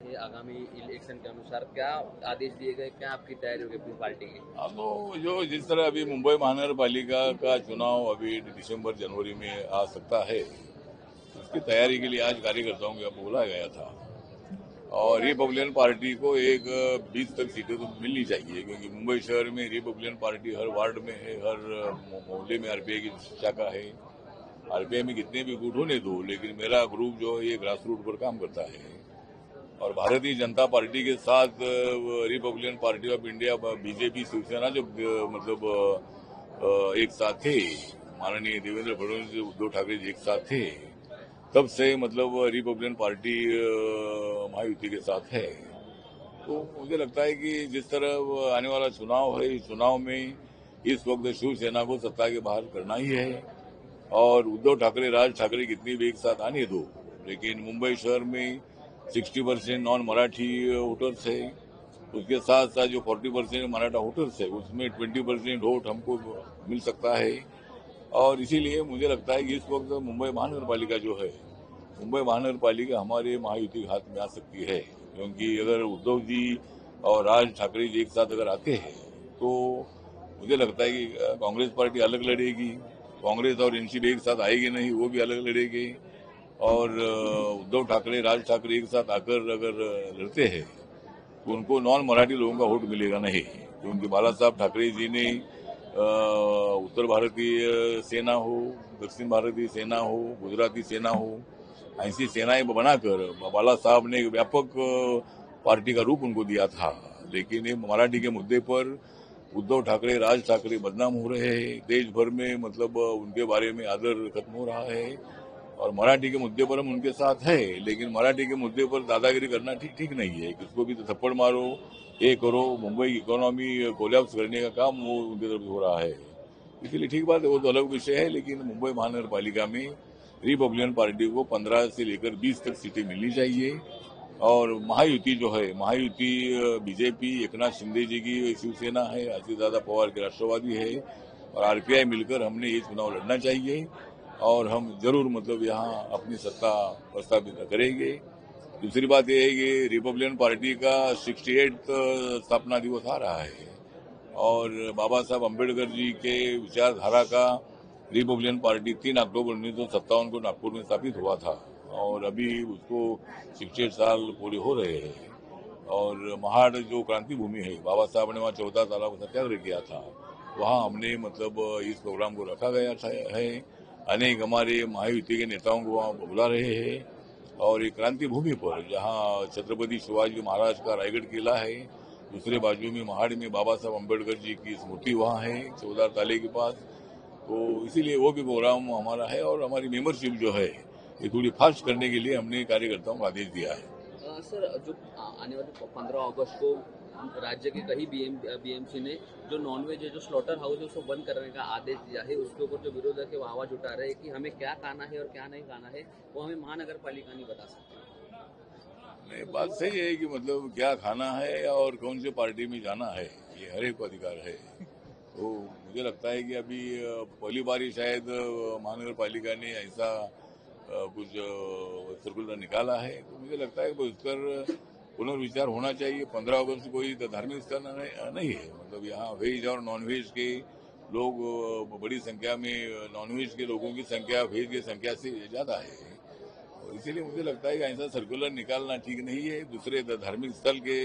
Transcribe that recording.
ये आगामी इलेक्शन के अनुसार क्या आदेश दिए गए, क्या आपकी तैयारी होगी अपनी पार्टी की? अब तो जो जिस तरह अभी मुंबई महानगर पालिका का चुनाव अभी दिसंबर जनवरी में आ सकता है, उसकी तैयारी के लिए आज कार्यकर्ताओं को यहाँ बुलाया गया था। और रिपब्लिकन पार्टी को एक 20 तक सीटें तो मिलनी चाहिए, क्योंकि मुंबई शहर में रिपब्लिकन पार्टी हर वार्ड में है, हर मोहल्ले में आरपीआई की शाखा है। आरपीआई में कितने भी गुट होने दो, लेकिन मेरा ग्रुप जो है ये ग्रास रूट पर काम करता है। और भारतीय जनता पार्टी के साथ Republican Party of India, BJP, Shiv Sena जो मतलब एक साथ थे, माननीय देवेंद्र फडणवीस, उद्धव ठाकरे जी एक साथ थे, तब से मतलब रिपब्लिकन पार्टी महायुति के साथ है। तो मुझे लगता है कि जिस तरह आने वाला चुनाव है, इस चुनाव में इस वक्त शिवसेना को सत्ता के बाहर करना ही है। और उद्धव ठाकरे, राज ठाकरे कितनी भी एक साथ आने दो, लेकिन मुंबई शहर में 60% नॉन मराठी वोटर्स है। उसके साथ साथ जो 40% मराठा वोटर्स है, उसमें 20% वोट हमको मिल सकता है। और इसीलिए मुझे लगता है कि इस वक्त मुंबई महानगर पालिका जो है, मुंबई महानगर पालिका हमारे महायुति के हाथ में आ सकती है। क्योंकि अगर उद्धव जी और राज ठाकरे जी एक साथ अगर आते हैं, तो मुझे लगता है कि कांग्रेस पार्टी अलग लड़ेगी, कांग्रेस और एनसीपी एक साथ आएगी नहीं, वो भी अलग लड़ेगी। और उद्धव ठाकरे, राज ठाकरे एक साथ आकर अगर लड़ते हैं, तो उनको नॉन मराठी लोगों का वोट मिलेगा नहीं। क्योंकि बाला साहब ठाकरे जी ने उत्तर भारतीय सेना हो, दक्षिण भारतीय सेना हो, गुजराती सेना हो, ऐसी सेनाएं बनाकर बाला साहब ने एक व्यापक पार्टी का रूप उनको दिया था। लेकिन ये मराठी के मुद्दे पर उद्धव ठाकरे, राज ठाकरे बदनाम हो रहे हैं। देश भर में मतलब उनके बारे में आदर खत्म हो रहा है। और मराठी के मुद्दे पर हम उनके साथ है, लेकिन मराठी के मुद्दे पर दादागिरी करना ठीक नहीं है। किसको भी तो थप्पड़ मारो, ये करो, मुंबई की इकोनॉमी कोलैप्स करने का काम वो उनकी तरफ से हो रहा है। इसलिए ठीक बात है, वो तो अलग विषय है। लेकिन मुंबई महानगर पालिका में रिपब्लिकन पार्टी को 15 से लेकर 20 तक सीटें मिलनी चाहिए। और महायुति जो है, महायुति बीजेपी, एकनाथ शिंदे जी की शिवसेना है, अजितदादा पवार के राष्ट्रवादी है, और आरपीआई मिलकर हमने ये चुनाव लड़ना चाहिए। और हम जरूर मतलब यहाँ अपनी सत्ता प्रस्तापित करेंगे। दूसरी बात यह है कि रिपब्लिकन पार्टी का 68 स्थापना दिवस आ रहा है, और बाबा साहब अम्बेडकर जी के विचारधारा का रिपब्लिकन पार्टी 3 अक्टूबर 1957 को नागपुर में स्थापित हुआ था, और अभी उसको 68 साल पूरे हो रहे हैं। और महाड़ जो क्रांति भूमि है, बाबा साहब ने वहाँ 14 तालाब सत्याग्रह किया था, वहाँ हमने मतलब इस प्रोग्राम को रखा गया है। अनेक हमारे महायुति के नेताओं को वहाँ बुला रहे हैं। और एक क्रांति भूमि पर जहाँ छत्रपति शिवाजी महाराज का रायगढ़ किला है, दूसरे बाजू में महाड़ में बाबा साहब अम्बेडकर जी की स्मृति वहाँ है, 14 ताले के पास। तो इसीलिए वो भी प्रोग्राम हमारा है। और हमारी मेंबरशिप जो है, ये थोड़ी फास्ट करने के लिए हमने कार्यकर्ताओं को आदेश दिया है। सर, जो आने वाले 15 अगस्त को राज्य के कई बीएमसी ने जो नॉनवेज है, जो स्लॉटर हाउस है, उसको बंद करने का आदेश दिया है। उसके ऊपर जो विरोधक है वो आवाज उठा रहे हैं कि हमें क्या खाना है और क्या नहीं खाना है वो हमें महानगर पालिका नहीं बता सकती। नहीं, बात सही है कि मतलब क्या खाना है और कौन सी पार्टी में जाना है, ये हर एक को अधिकार है। तो मुझे लगता है कि अभी पहली बार ही शायद महानगर पालिका ने ऐसा कुछ सर्कुलर निकाला है। तो मुझे लगता है कि उस पर पुनर्विचार होना चाहिए। 15 अगस्त कोई धार्मिक स्थल नहीं है। मतलब यहाँ वेज और नॉन वेज के लोग बड़ी संख्या में, नॉनवेज के लोगों की संख्या वेज की संख्या से ज्यादा है। और इसीलिए मुझे लगता है कि ऐसा सर्कुलर निकालना ठीक नहीं है। दूसरे धार्मिक स्थल के